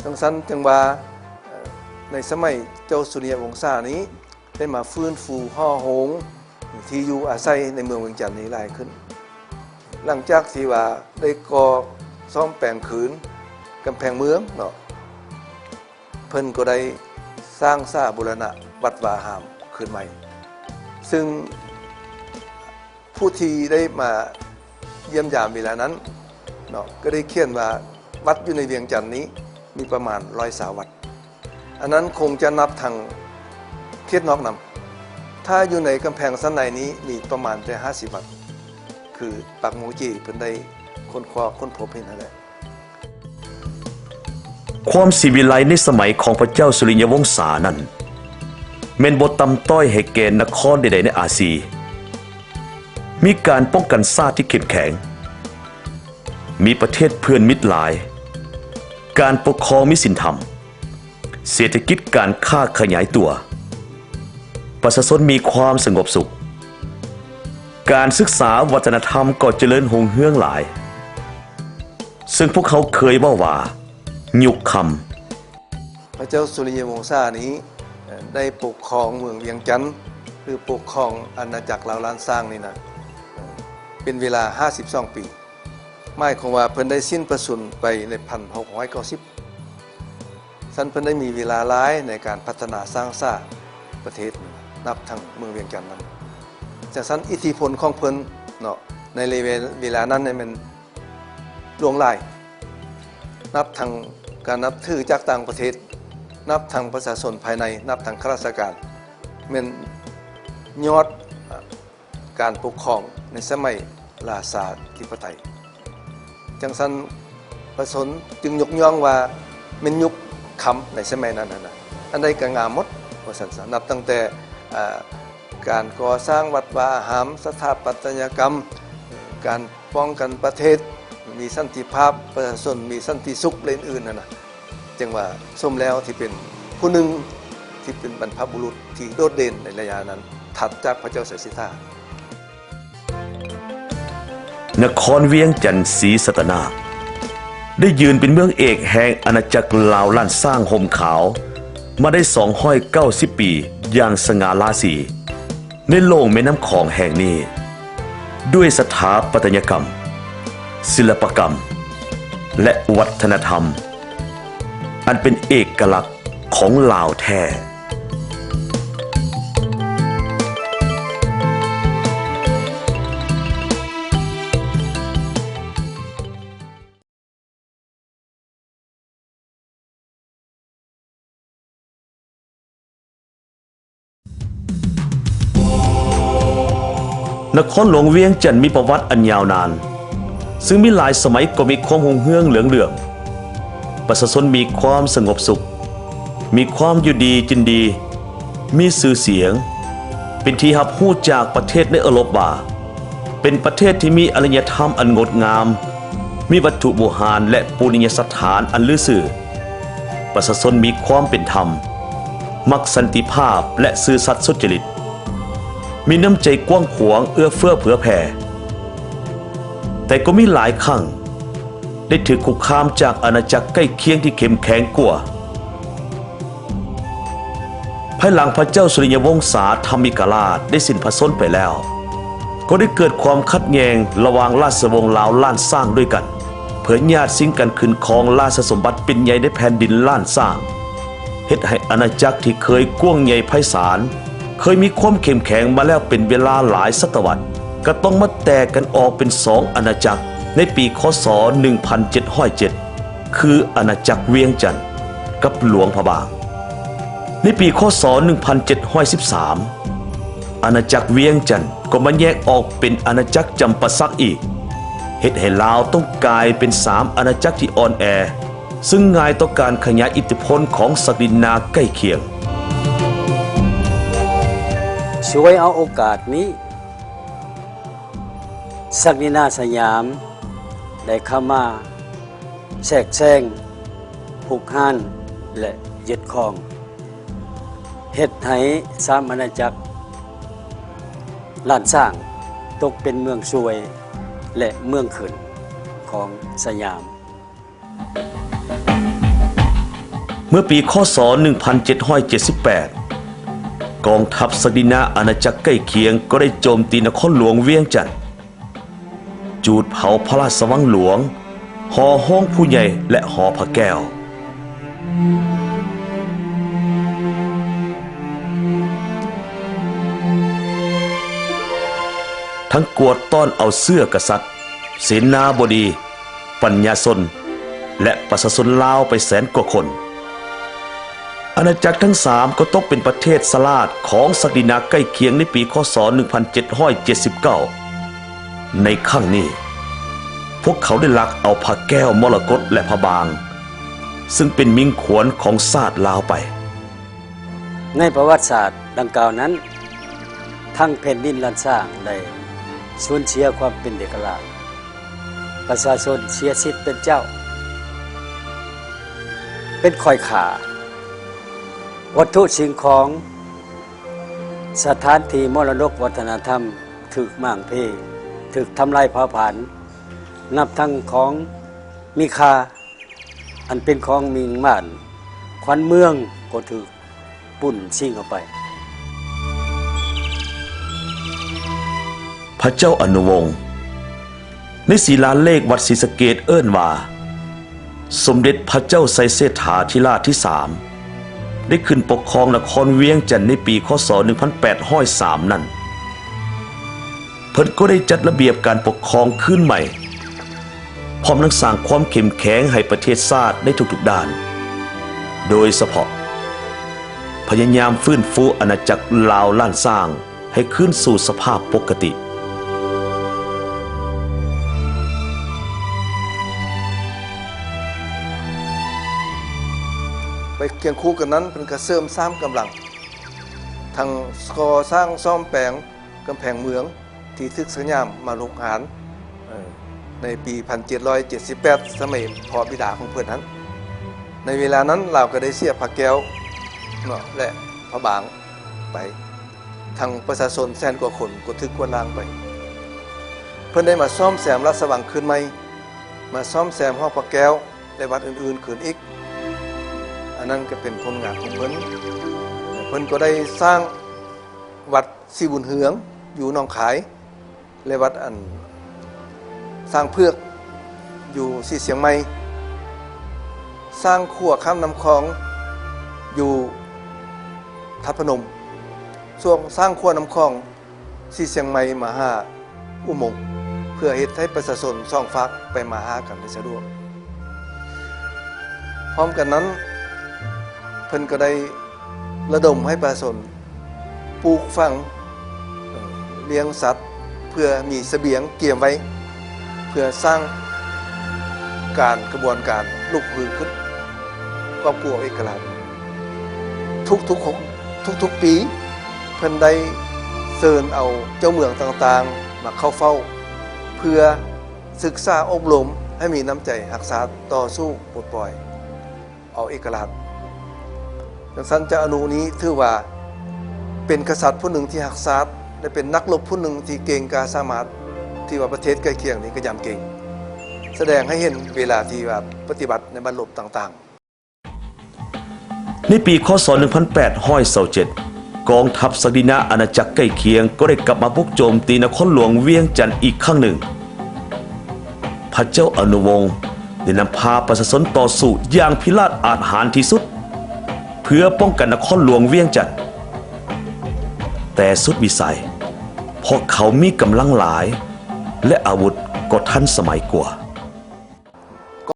ดังนั้นจึงว่าในสมัยเจ้าสุริยวงศานี้ได้มาฟื้นฟูห่อหงที่อยู่อาศัยในเมืองเวียงจันทน์นี้หลายขึ้นหลังจากที่ว่าได้ก่อซ่อมแปลงคืนกำแพงเมืองเนาะเพิ่นก็ได้สร้างสร้างบูรณะวัดวาหามขึ้นใหม่ซึ่งผู้ที่ได้มาเยี่ยมยามเวลานั้นเนาะก็ได้เขียนว่าวัดอยู่ในเวียงจันทน์นี้มีประมาณ120วัดอันนั้นคงจะนับทางเขตนอกนำถ้าอยู่ในกำแพงสันในนี้มีประมาณแต่50วัดคือปักหมูจีเพิ่นได้ค้นพบเห็นนั่นแหละความศิวิไลในสมัยของพระเจ้าสุริยวงศานั้นแม่นบ่ต่ำต้อยให้แก่นครใดๆในอาซีมีการป้องกันชาติที่เข้มแข็งมีประเทศเพื่อนมิตรหลายการปกครองมีศีลธรรมเศรษฐกิจการค้าขยายตัวประชาชนมีความสงบสุขการศึกษาวัฒนธรรมก็เจริญรุ่งเรืองหลายซึ่งพวกเขาเคยว่ายุคคพระเจ้าสุริยวงศานี้ได้ปกครองเมืองเวียงจันทน์หรือปกครองอาณาจักรลาวล้านสร้างนี่นะเป็นเวลา52ปีหมายความว่าเพิ่นได้สิ้นประชนม์ไปใน1690ซั่นเพิ่นได้มีเวลาหลายในการพัฒนาสร้างสร้างประเทศนับทั้งเมืองเวียงจันทน์นั้นจากนั้นอิทธิพลของเพิ่นเนาะในเวลานั้นเนี่ยมันล่วงหลายนับทางการนับถือจากต่างประเทศนับทางประชาชนภายในนับทางข้าราชการเป็นยอดการปกครองในสมัยราชาธิปไตยจังซั่นประชาชนจึงยกย่องว่าเป็นยุคคำในสมัยนั้นนะอันใดก็งามหมดว่าซั่นนับตั้งแต่การก่อสร้างวัดวาหามสถาปัตยกรรมการป้องกันประเทศมีสันติภาพประชาชนมีสันติสุขอื่นๆนะจึงว่าสมแล้วที่เป็นผู้หนึ่งที่เป็นบรรพบุรุษที่โดดเด่นในระยะนั้นถัดจากพระเจ้าไสสิทธานครเวียงจันทน์ศรีสัตนาได้ยืนเป็นเมืองเอกแห่งอาณาจักรลาวล้านสร้างห่มขาวมาได้290ปีอย่างสง่าราศีในโลกแม่น้ำของแห่งนี้ด้วยสถาปัตยกรรมศิลปกรรมและวัฒนธรรมอันเป็นเอกลักษณ์ของลาวแท้นครหลวงเวียงจันทน์มีประวัติอันยาวนานซึ่งมีหลายสมัยก็มีความรุ่งเรืองเหลืองประชาชนมีความสงบสุขมีความอยู่ดีกินดีมีชื่อเสียงเป็นที่รับรู้จากประเทศในยุโรปว่าเป็นประเทศที่มีอารยธรรมอันงดงามมีวัตถุโบราณและปูนิยสถานอันลือชื่อประชาชนมีความเป็นธรรมมักสันติภาพและซื่อสัตย์สุจริตมีน้ำใจกว้างขวางเอื้อเฟื้อเผื่อแผ่แต่ก็มีหลายครั้งได้ถูกคุกคามจากอาณาจักรใกล้เคียงที่เข้มแข็งกว่าภายหลังพระเจ้าสุริยวงศาธรรมิกราชได้สิ้นพระชนม์ไปแล้วก็ได้เกิดความขัดแย้งระหว่างราชวงศ์ลาวล้านสร้างด้วยกันเพื่อญาติสิงกันขึ้นครองราชสมบัติเป็นใหญ่ในแผ่นดินล้านสร้างเฮ็ดให้อาณาจักรที่เคยกว้างใหญ่ไพศาลเคยมีความเข้มแข็งมาแล้วเป็นเวลาหลายศตวรรษก็ต้องมาแตกกันออกเป็น2อาณาจักรในปีคศ1707คืออาณาจักรเวียงจันทน์กับหลวงพระบางในปีคศ1713อาณาจักรเวียงจันทน์ก็มาแยกออกเป็นอาณาจักรจำปาสักอีกเฮ็ดให้ลาวต้องกลายเป็น3อาณาจักรที่อ่อนแอซึ่งง่ายต่อการขยายอิทธิพลของศักดินาใกล้เคียงช่วยเอาโอกาสนี้ศักดินาสยามได้เข้ามาแทรกแซงผูกห้านและยึดครองเฮ็ดให้3อาณาจักรล้านสร้างตกเป็นเมืองช่วยและเมืองขึ้นของสยาม มื่อปีคศ 1778 กองทัพศักดินาอาณาจักรใกล้เคียงก็ได้โจมตีนครหลวงเวียงจันทน์จูดเผาพระราชวังหลวงหอห้องผู้ใหญ่และหอพระแก้วทั้งกวดต้อนเอาเสื้อกษัตริย์เสนาบดีปัญญาชนและประชาชนลาวไปแสนกว่าคนอาณาจักรทั้งสามก็ตกเป็นประเทศสลาดของศักดินาใกล้เคียงในปีคศ 1779 ในครั้งนี้พวกเขาได้ลักเอาพระแก้วมรกตและพระบางซึ่งเป็นมิ่งขวัญของชาติลาวไปในประวัติศาสตร์ดังกล่าวนั้นทั้งแผ่นดินล้านสร้างได้สูญเสียความเป็นเอกราชประชาชนเสียสิทธิ์เป็นเจ้าเป็นคอยขาวัตถุสิ่งของสถานที่มรดกวัฒนธรรมถูกหม่างเพถูกทำลายเผาผลาญนับทั้งของมีค่าอันเป็นของมีม่านขวัญเมืองก็ถูกปุ่นชิงออกไปพระเจ้าอนุวงศ์ในศิลาเลขวัดศรีสะเกษเอิ้นว่าสมเด็จพระเจ้าไสเสถาธิราชที่ 3ได้ขึ้นปกครองนครเวียงจันทน์ในปีคศ 1803 นั้นเพิ่นก็ได้จัดระเบียบการปกครองขึ้นใหม่พร้อมทั้งสร้างความเข้มแข็งให้ประเทศชาติได้ทุกๆด้านโดยเฉพาะพยายามฟื้นฟูอาณาจักรลาวล้านสร้างให้ขึ้นสู่สภาพปกติไปเคียงคู่กันนั้นเป็นกระเสริมซ้ำกำลังทางก่อสร้างซ่อมแปลงกำแพงเมืองที่ทึกสยามมาลงหารในปี 1778 สมัยพ่อบิดาของเพื่อนนั้นในเวลานั้นเราก็ได้เสียพระแก้วและพระบางไปทางประชาชนแสนกว่าคนก็ทึกกวนลางไปเพื่อนได้มาซ่อมแซมราชวังคืนใหม่มาซ่อมแซมห้องพระแก้วและวัดอื่นๆคืนอีกอันนั้นก็เป็นผลงานของเพิ่นก็ได้สร้างวัดสีบุญเหืองอยู่หนองขายและวัดอันสร้างเพือกอยู่สีเสียงใหม่สร้างขั่วข้ามน้ำคลองอยู่ทับพนมส่วนสร้างขั่วน้ำคลองสีเสียงใหม่มาหาอุโมงค์เพื่อเฮ็ดให้ประชาชนช่องฟักไปมาหากันได้สะดวกพร้อมกันนั้นเพิ่นก็ได้ระดมให้ประชาชนปลูกฝังเลี้ยงสัตว์เพื่อมีเสบียงเกี่ยมไว้เพื่อสร้างกระบวนการลุกฮือขึ้นความกลัวเอกราชทุกปีเพิ่นได้เชิญเอาเจ้าเมืองต่างๆมาเข้าเฝ้าเพื่อศึกษาอบรมให้มีน้ำใจรักษาต่อสู้ปลดปล่อยเอาเอกราชดังนั้นเจ้าอนุนี้ถือว่าเป็นกษัตริย์ผู้หนึ่งที่รักษาและเป็นนักรบผู้หนึ่งที่เก่งกาสามารถที่ว่าประเทศใกล้เคียงนี้ก็ยำเก่งแสดงให้เห็นเวลาที่ว่าปฏิบัติในบรรลบต่างๆในปีคศ 1827 กองทัพศักดินาอาณาจักรใกล้เคียงก็ได้กลับมาบุกโจมตีนครหลวงเวียงจันทน์อีกครั้งหนึ่งพระเจ้าอนุวงศ์ได้นำพาประชาชนต่อสู้อย่างพิราศอาถรรพ์ที่สุดเพื่อป้องกันนครหลวงเวียงจันทน์แต่สุดวิสัยเพราะเขามีกำลังหลายและอาวุธก็ทันสมัยกว่า